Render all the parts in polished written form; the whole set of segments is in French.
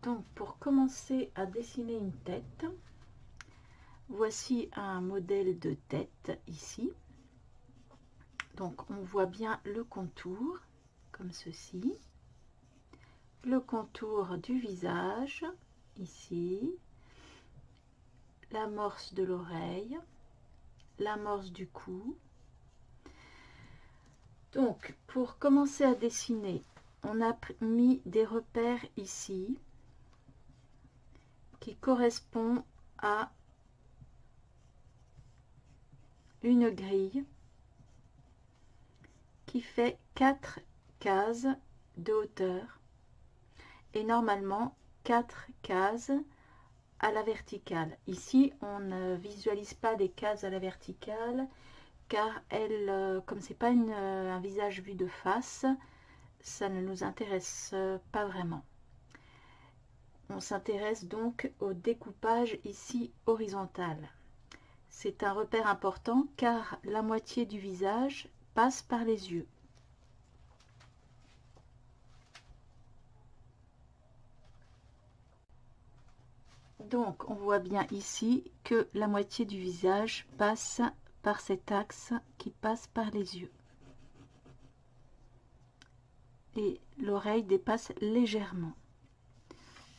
Donc pour commencer à dessiner une tête, voici un modèle de tête ici. Donc on voit bien le contour comme ceci, le contour du visage ici, l'amorce de l'oreille, l'amorce du cou. Donc pour commencer à dessiner, on a mis des repères ici qui correspondent à une grille qui fait 4 cases de hauteur et normalement 4 cases à la verticale. Ici on ne visualise pas les cases à la verticale car comme c'est pas un visage vu de face, ça ne nous intéresse pas vraiment. On s'intéresse donc au découpage ici horizontal. C'est un repère important car la moitié du visage passe par les yeux. Donc on voit bien ici que la moitié du visage passe par cet axe qui passe par les yeux. Et l'oreille dépasse légèrement.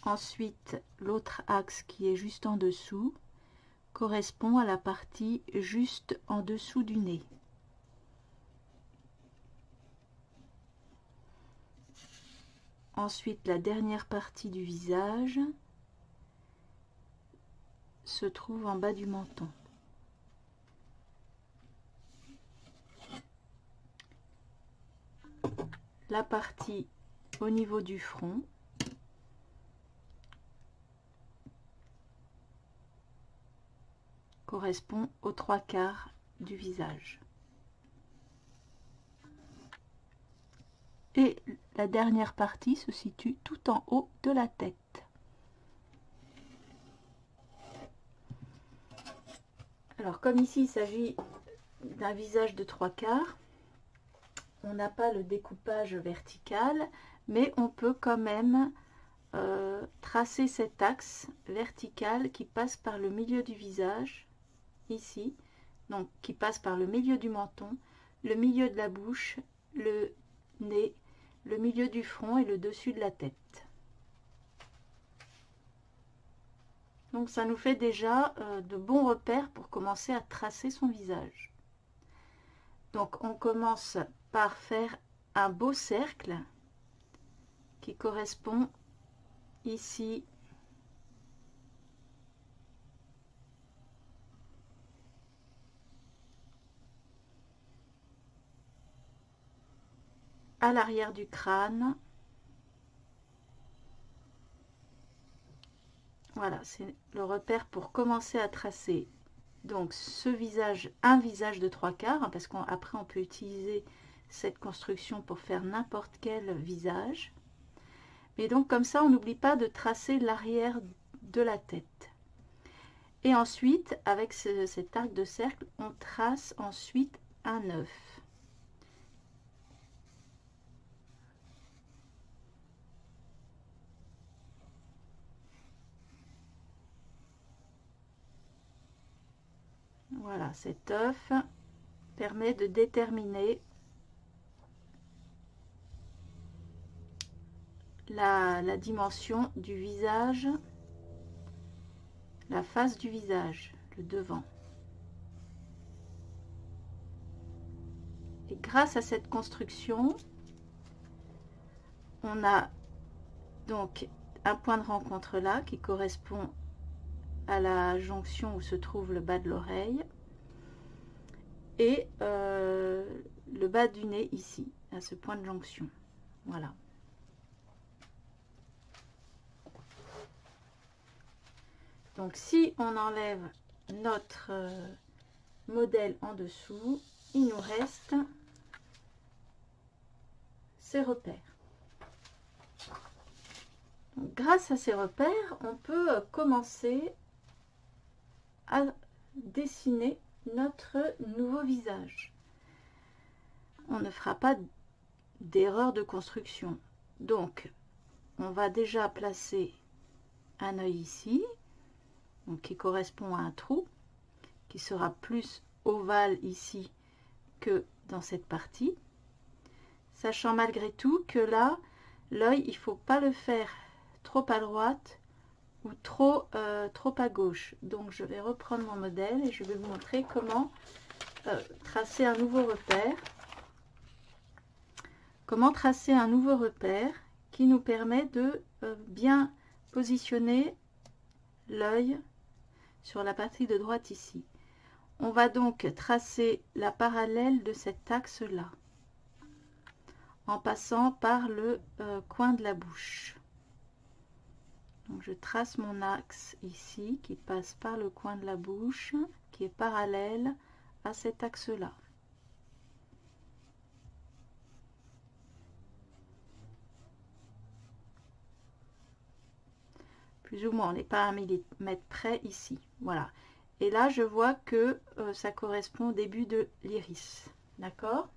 Ensuite, l'autre axe qui est juste en dessous correspond à la partie juste en dessous du nez. Ensuite, la dernière partie du visage se trouve en bas du menton. La partie au niveau du front correspond aux 3/4 du visage. Et la dernière partie se situe tout en haut de la tête. Alors comme ici il s'agit d'un visage de 3/4, on n'a pas le découpage vertical, mais on peut quand même tracer cet axe vertical qui passe par le milieu du visage, ici, donc qui passe par le milieu du menton, le milieu de la bouche, le nez, le milieu du front et le dessus de la tête. Donc ça nous fait déjà de bons repères pour commencer à tracer son visage. Donc on commence par faire un beau cercle qui correspond ici à l'arrière du crâne. Voilà, c'est le repère pour commencer à tracer donc ce visage, un visage de 3/4, hein, parce qu'après on peut utiliser cette construction pour faire n'importe quel visage. Mais donc comme ça on n'oublie pas de tracer l'arrière de la tête. Et ensuite avec cet arc de cercle on trace ensuite un œuf. Voilà, cet œuf permet de déterminer la dimension du visage, la face du visage, le devant. Et grâce à cette construction, on a donc un point de rencontre là qui correspond à la jonction où se trouve le bas de l'oreille et le bas du nez ici, à ce point de jonction. Voilà. Donc si on enlève notre modèle en dessous, il nous reste ces repères. Donc, grâce à ces repères, on peut commencer à dessiner notre nouveau visage. On ne fera pas d'erreur de construction. Donc, on va déjà placer un œil ici, donc qui correspond à un trou, qui sera plus ovale ici que dans cette partie, sachant malgré tout que là, l'œil, il ne faut pas le faire trop à droite ou trop à gauche. Donc je vais reprendre mon modèle et je vais vous montrer comment tracer un nouveau repère. Comment tracer un nouveau repère qui nous permet de bien positionner l'œil sur la partie de droite ici. On va donc tracer la parallèle de cet axe-là, en passant par le coin de la bouche. Donc je trace mon axe ici, qui passe par le coin de la bouche, qui est parallèle à cet axe-là. Plus ou moins, on n'est pas à 1 millimètre près ici. Voilà. Et là, je vois que ça correspond au début de l'iris. D'accord?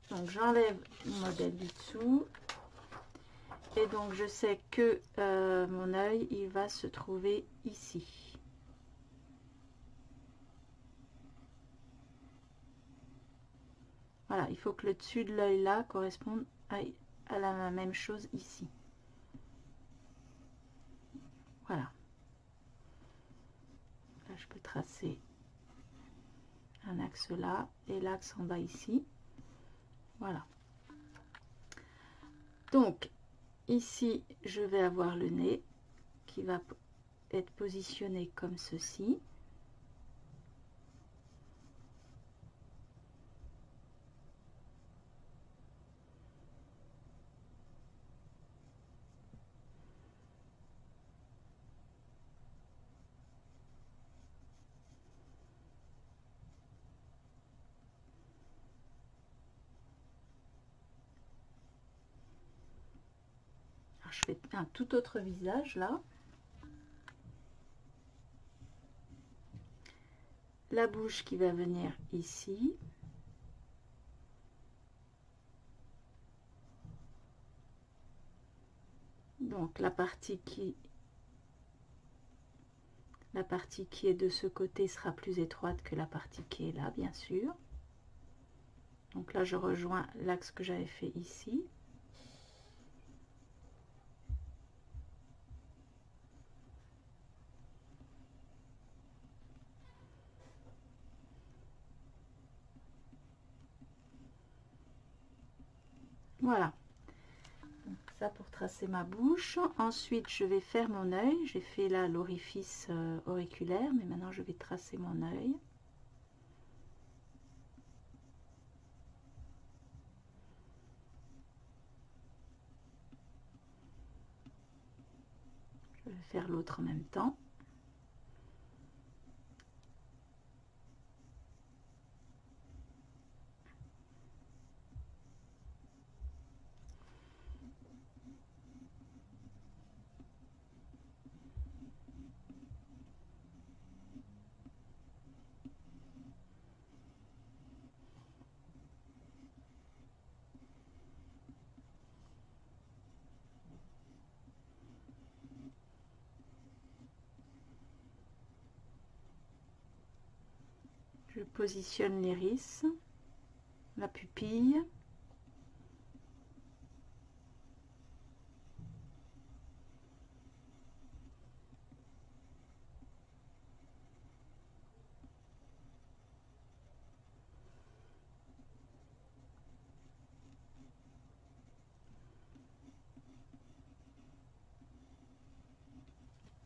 Donc, j'enlève le modèle du dessous. Et donc, je sais que mon œil, il va se trouver ici. Voilà, il faut que le dessus de l'œil là corresponde à la même chose ici. Voilà. Là, je peux tracer un axe là et l'axe en bas ici. Voilà. Donc, ici, je vais avoir le nez qui va être positionné comme ceci. Alors, je fais un tout autre visage là. La bouche qui va venir ici. Donc la partie qui est de ce côté sera plus étroite que la partie qui est là, bien sûr. Donc là, je rejoins l'axe que j'avais fait ici. Voilà. Donc ça pour tracer ma bouche. Ensuite, je vais faire mon œil. J'ai fait là l'orifice auriculaire, mais maintenant je vais tracer mon œil. Je vais faire l'autre en même temps. Je positionne l'iris, la pupille.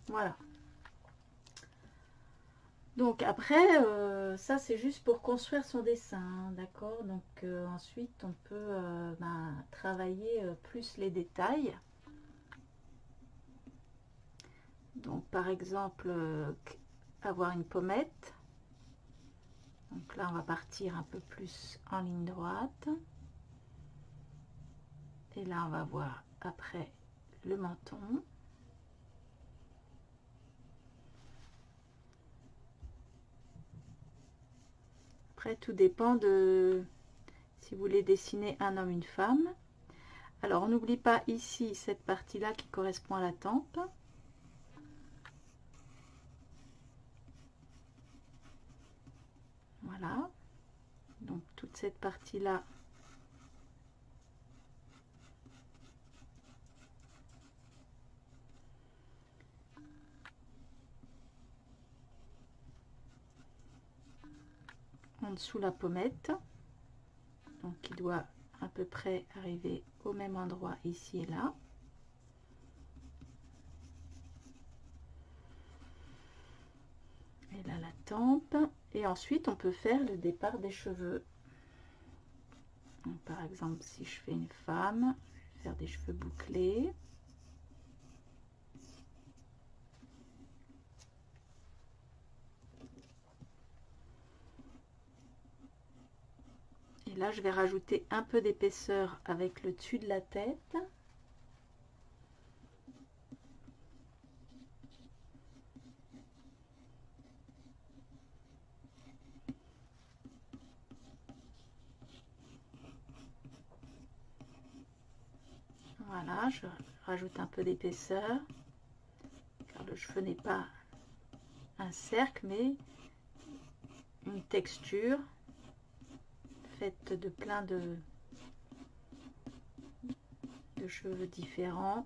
Voilà. Donc après, ça c'est juste pour construire son dessin, hein, d'accord? Donc ensuite on peut travailler plus les détails. Donc par exemple, avoir une pommette. Donc là on va partir un peu plus en ligne droite. Et là on va voir après le menton. Après tout dépend de si vous voulez dessiner un homme, une femme. Alors on n'oublie pas ici cette partie là qui correspond à la tempe. Voilà, donc toute cette partie là en dessous la pommette, donc qui doit à peu près arriver au même endroit ici et là. Et là la tempe, et ensuite on peut faire le départ des cheveux. Donc, par exemple, si je fais une femme, je vais faire des cheveux bouclés. Et là je vais rajouter un peu d'épaisseur avec le dessus de la tête. Voilà, je rajoute un peu d'épaisseur, car le cheveu n'est pas un cercle, mais une texture faite de plein de cheveux différents.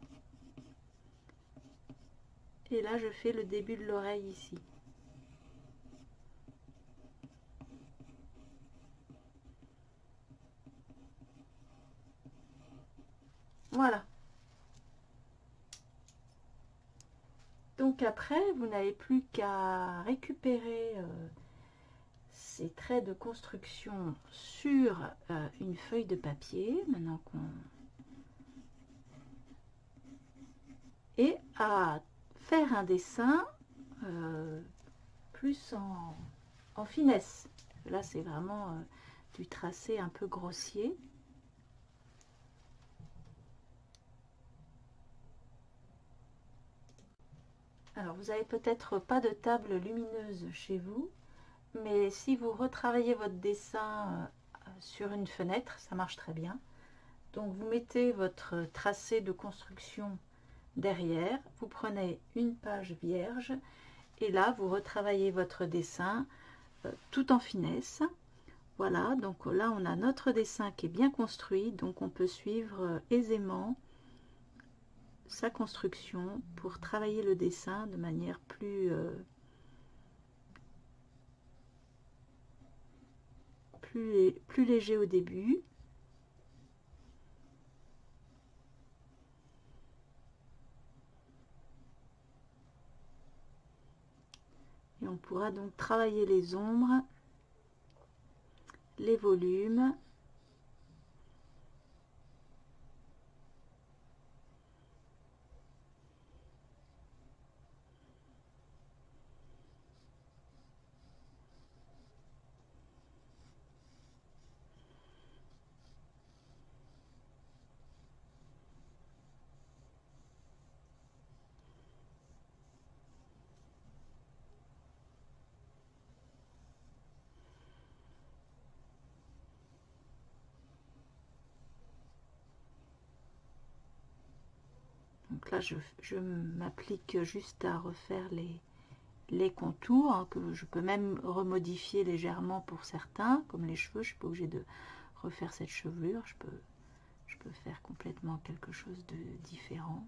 Et là, je fais le début de l'oreille ici. Voilà. Donc après, vous n'avez plus qu'à récupérer ces traits de construction sur une feuille de papier, maintenant qu'on... et à faire un dessin plus en finesse. Là, c'est vraiment du tracé un peu grossier. Alors, vous n'avez peut-être pas de table lumineuse chez vous, mais si vous retravaillez votre dessin sur une fenêtre, ça marche très bien. Donc, vous mettez votre tracé de construction derrière, vous prenez une page vierge et là, vous retravaillez votre dessin tout en finesse. Voilà, donc là, on a notre dessin qui est bien construit, donc on peut suivre aisément sa construction pour travailler le dessin de manière plus léger au début. Et on pourra donc travailler les ombres, les volumes. Donc là, je m'applique juste à refaire les contours, hein, que je peux même remodifier légèrement pour certains, comme les cheveux. Je ne suis pas obligée de refaire cette chevelure. Je peux faire complètement quelque chose de différent.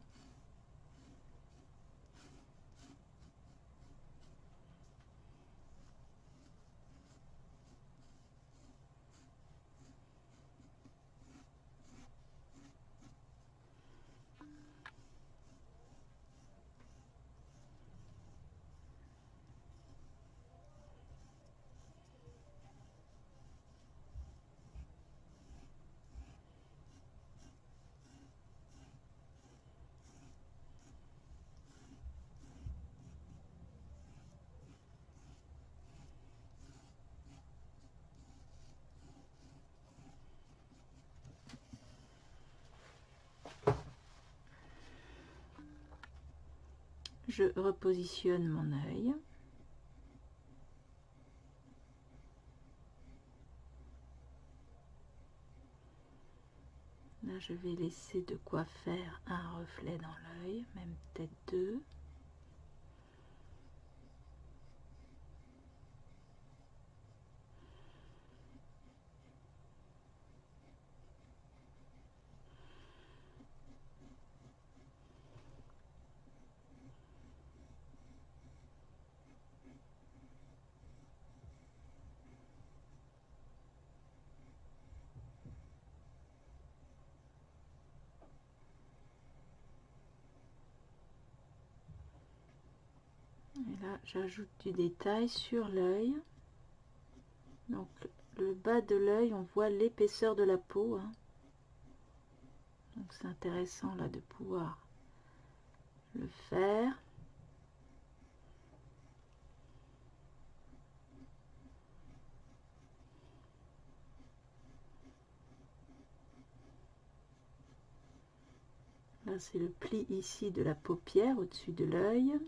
Je repositionne mon œil. Là, je vais laisser de quoi faire un reflet dans l'œil, même peut-être deux. Et là, j'ajoute du détail sur l'œil. Donc, le bas de l'œil, on voit l'épaisseur de la peau, hein. Donc, c'est intéressant là de pouvoir le faire. Là, c'est le pli ici de la paupière au-dessus de l'œil.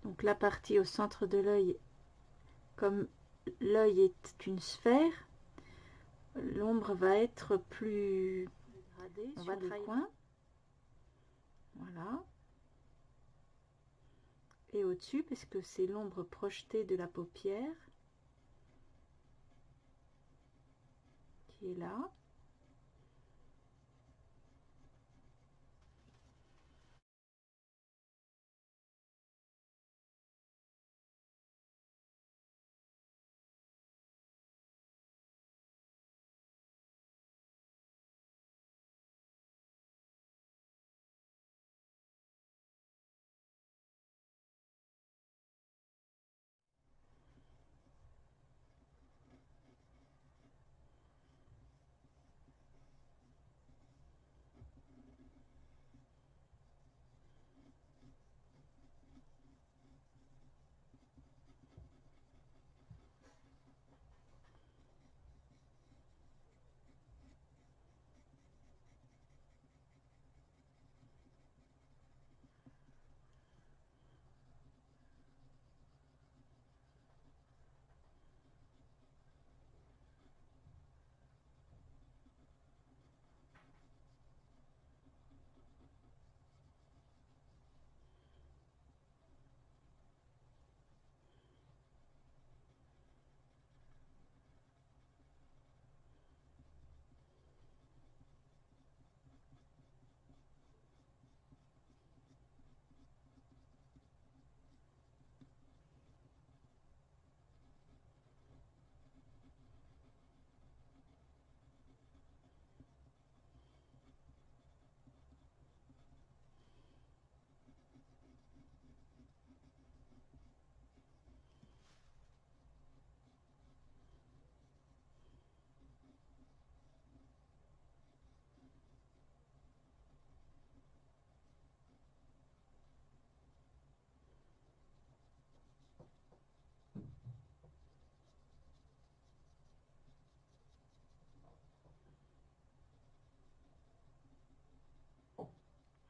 Donc la partie au centre de l'œil, comme l'œil est une sphère, l'ombre va être plus gradée sur les coins. Voilà. Et au-dessus, parce que c'est l'ombre projetée de la paupière qui est là.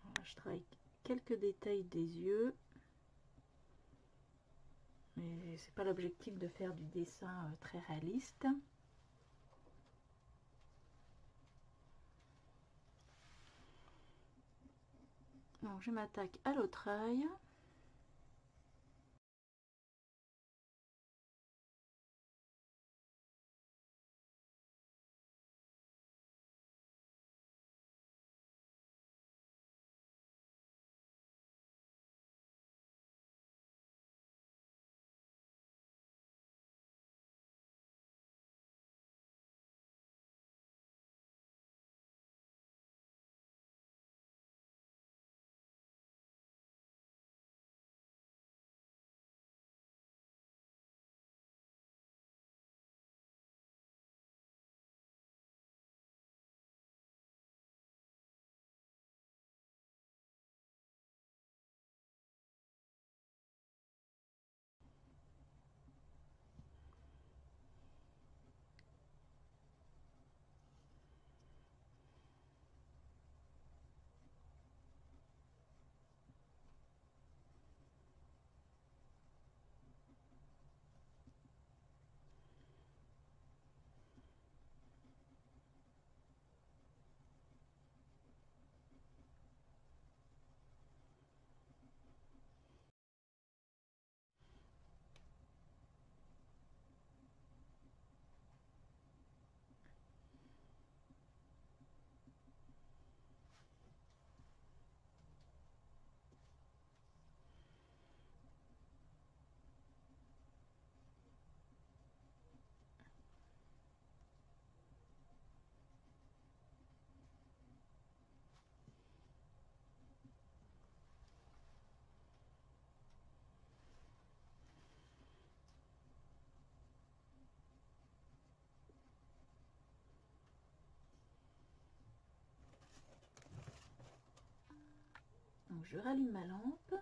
Voilà, je travaille quelques détails des yeux. Mais c'est pas l'objectif de faire du dessin très réaliste. Donc je m'attaque à l'autre œil. Donc je rallume ma lampe.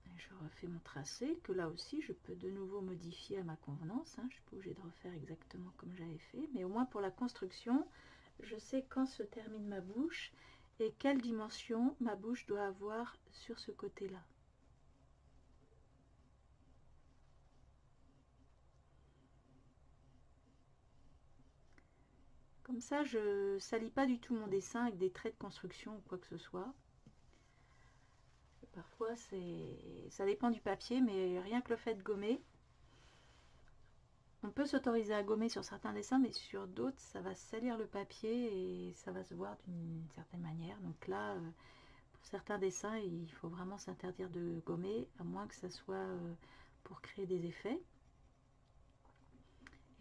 Et je refais mon tracé, que là aussi je peux de nouveau modifier à ma convenance. Hein. Je ne suis pas obligée de refaire exactement comme j'avais fait. Mais au moins pour la construction, je sais quand se termine ma bouche et quelle dimension ma bouche doit avoir sur ce côté-là. Comme ça, je ne salis pas du tout mon dessin avec des traits de construction ou quoi que ce soit. Parfois, ça dépend du papier, mais rien que le fait de gommer, on peut s'autoriser à gommer sur certains dessins, mais sur d'autres, ça va salir le papier et ça va se voir d'une certaine manière. Donc là, pour certains dessins, il faut vraiment s'interdire de gommer, à moins que ça soit pour créer des effets.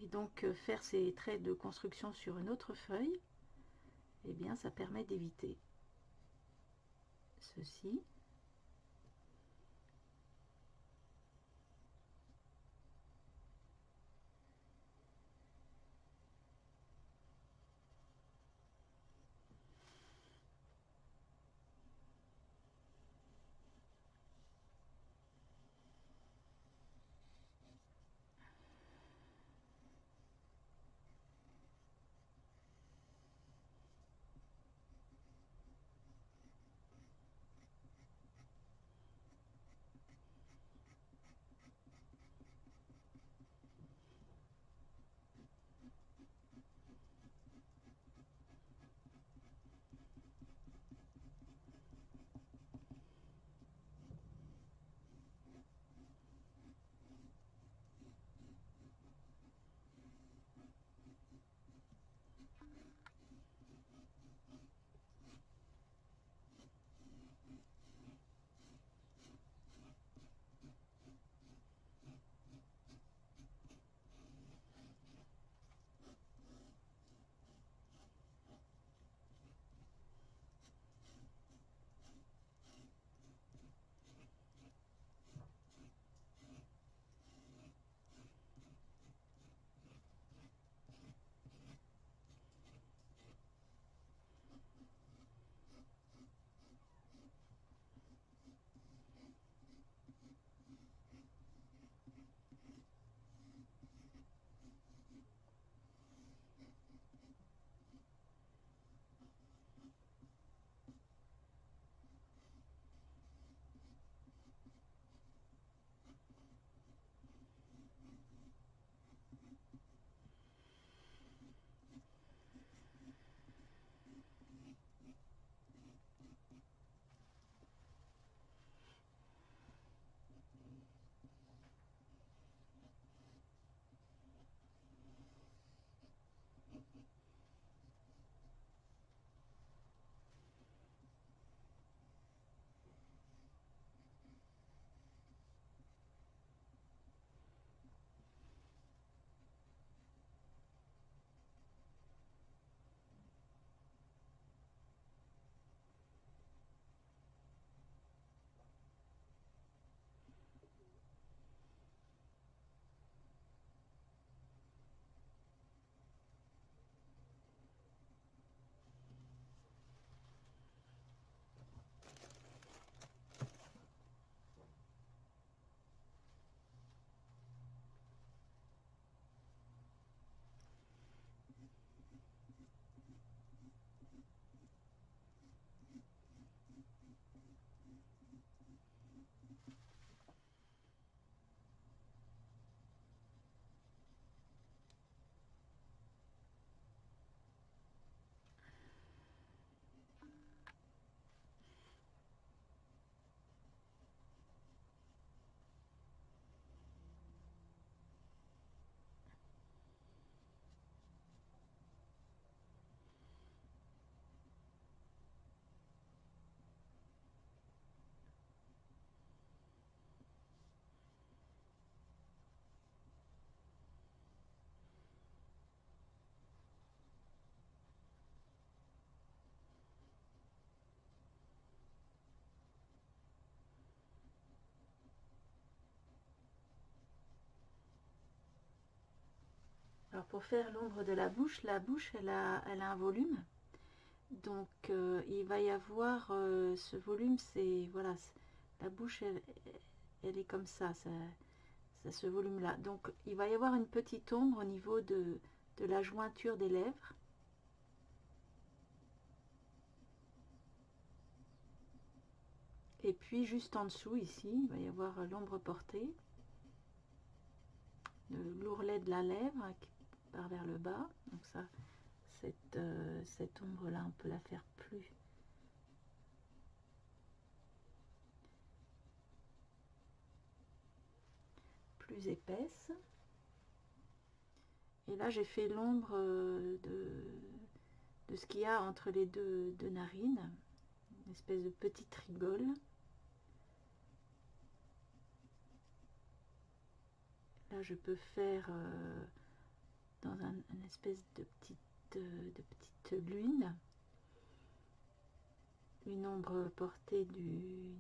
Et donc, faire ces traits de construction sur une autre feuille, eh bien, ça permet d'éviter ceci. Alors pour faire l'ombre de la bouche elle a un volume. Donc il va y avoir ce volume, c'est voilà, la bouche elle est comme ça, ce volume là. Donc il va y avoir une petite ombre au niveau de la jointure des lèvres. Et puis juste en dessous ici, il va y avoir l'ombre portée, l'ourlet de la lèvre qui part vers le bas. Donc ça, cette ombre là, on peut la faire plus épaisse. Et là j'ai fait l'ombre de ce qu'il y a entre les deux narines, une espèce de petite rigole. Là je peux faire dans une espèce de petite lune, une ombre portée du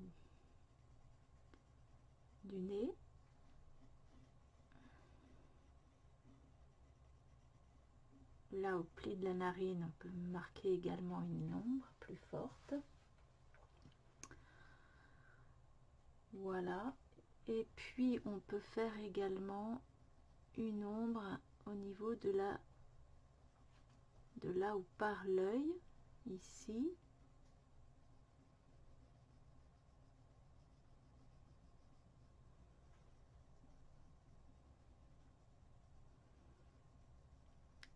nez. Là au pli de la narine, on peut marquer également une ombre plus forte. Voilà. Et puis on peut faire également une ombre au niveau de là où part l'œil, ici.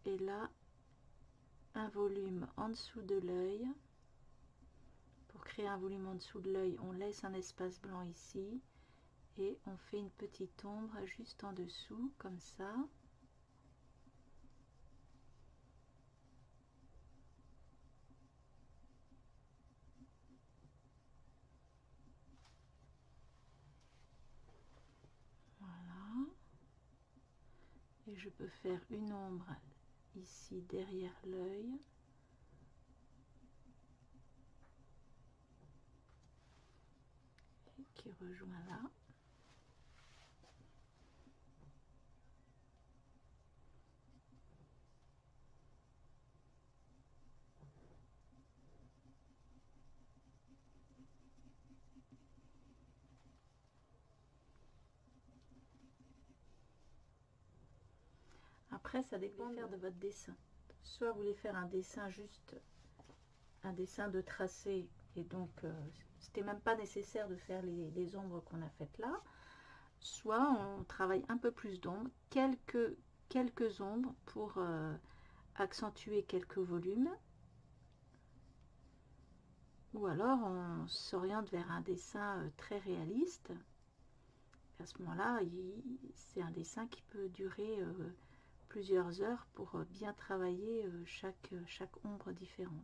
Et là, un volume en dessous de l'œil. Pour créer un volume en dessous de l'œil, on laisse un espace blanc ici. Et on fait une petite ombre juste en dessous, comme ça. Voilà. Et je peux faire une ombre ici derrière l'œil. Qui rejoint là. Après, ça dépend de votre dessin. Soit vous voulez faire un dessin juste, un dessin de tracé, et donc c'était même pas nécessaire de faire les ombres qu'on a faites là. Soit on travaille un peu plus d'ombres, quelques ombres pour accentuer quelques volumes. Ou alors on s'oriente vers un dessin très réaliste. À ce moment-là, c'est un dessin qui peut durer plusieurs heures pour bien travailler chaque ombre différente.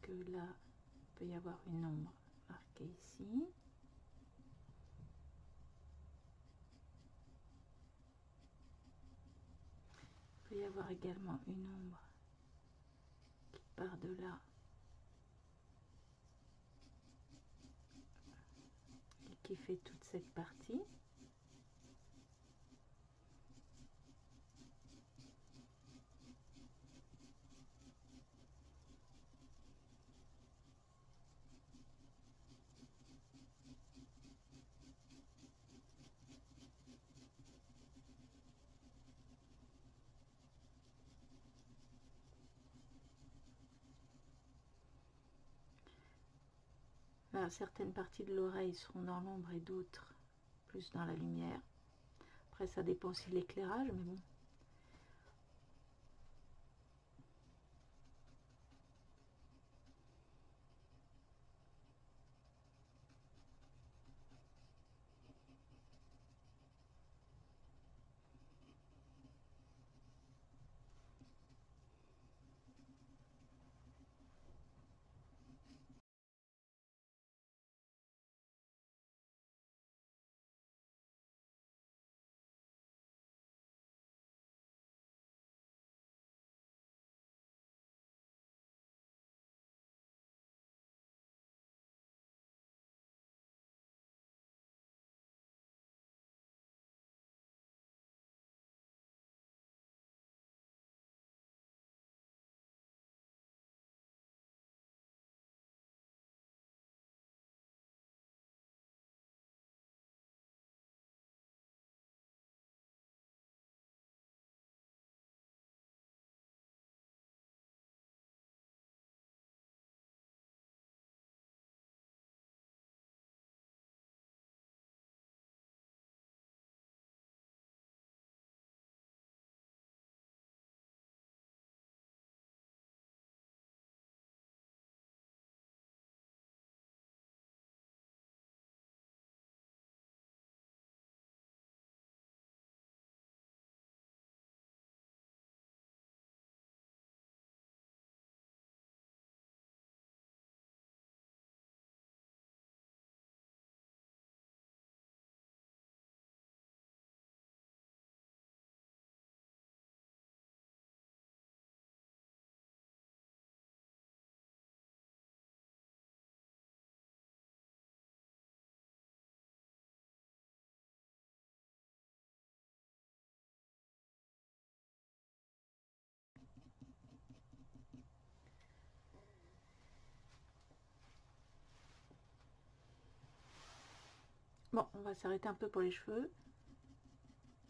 Que là, il peut y avoir une ombre marquée ici. Il peut y avoir également une ombre qui part de là et qui fait toute cette partie. Là, certaines parties de l'oreille seront dans l'ombre et d'autres plus dans la lumière. Après, ça dépend aussi de l'éclairage, mais bon. Bon, on va s'arrêter un peu pour les cheveux,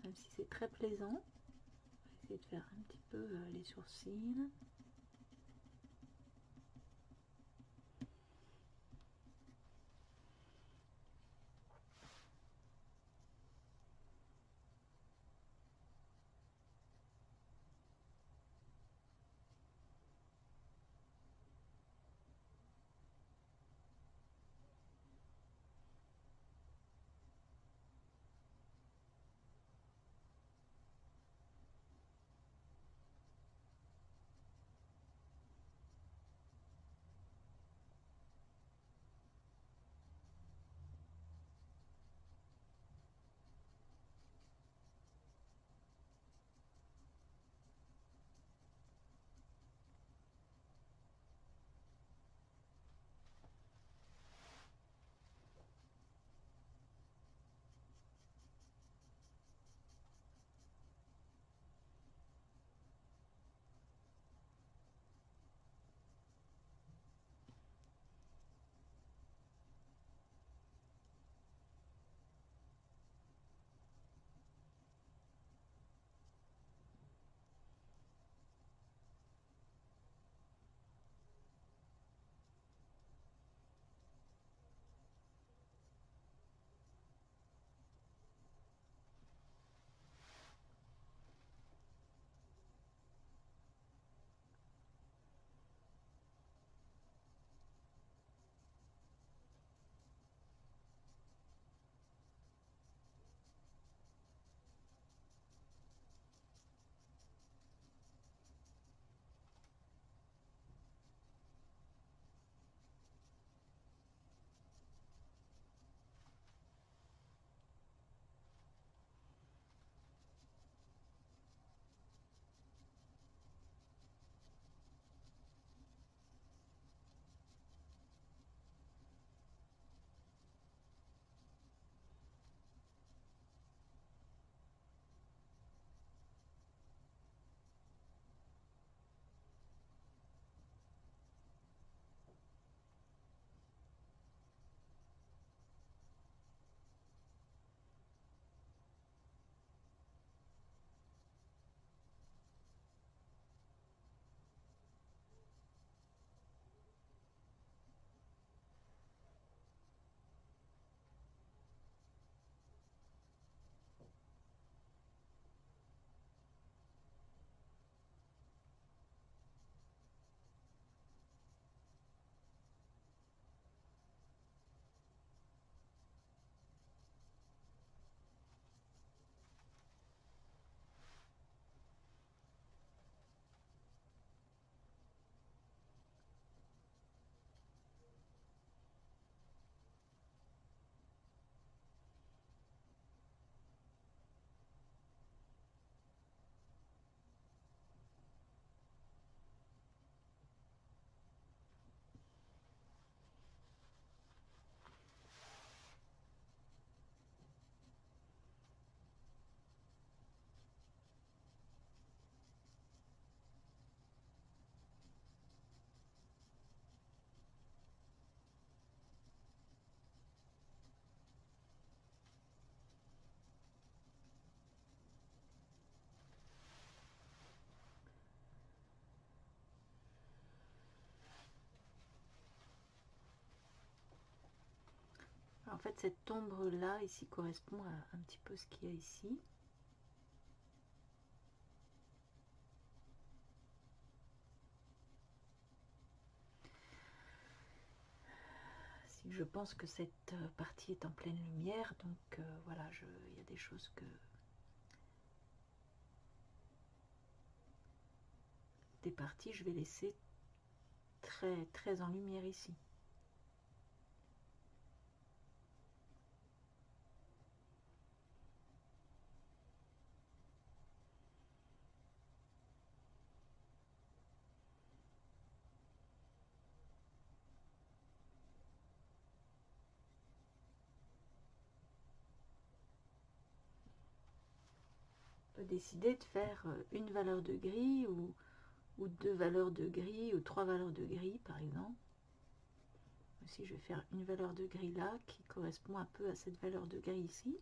même si c'est très plaisant. On va essayer de faire un petit peu les sourcils. En fait, cette ombre-là, ici, correspond à un petit peu ce qu'il y a ici. Je pense que cette partie est en pleine lumière, donc voilà, il y a des choses que... Des parties, je vais laisser très en lumière ici. On peut décider de faire une valeur de gris ou deux valeurs de gris ou trois valeurs de gris par exemple. Aussi, je vais faire une valeur de gris là qui correspond un peu à cette valeur de gris ici.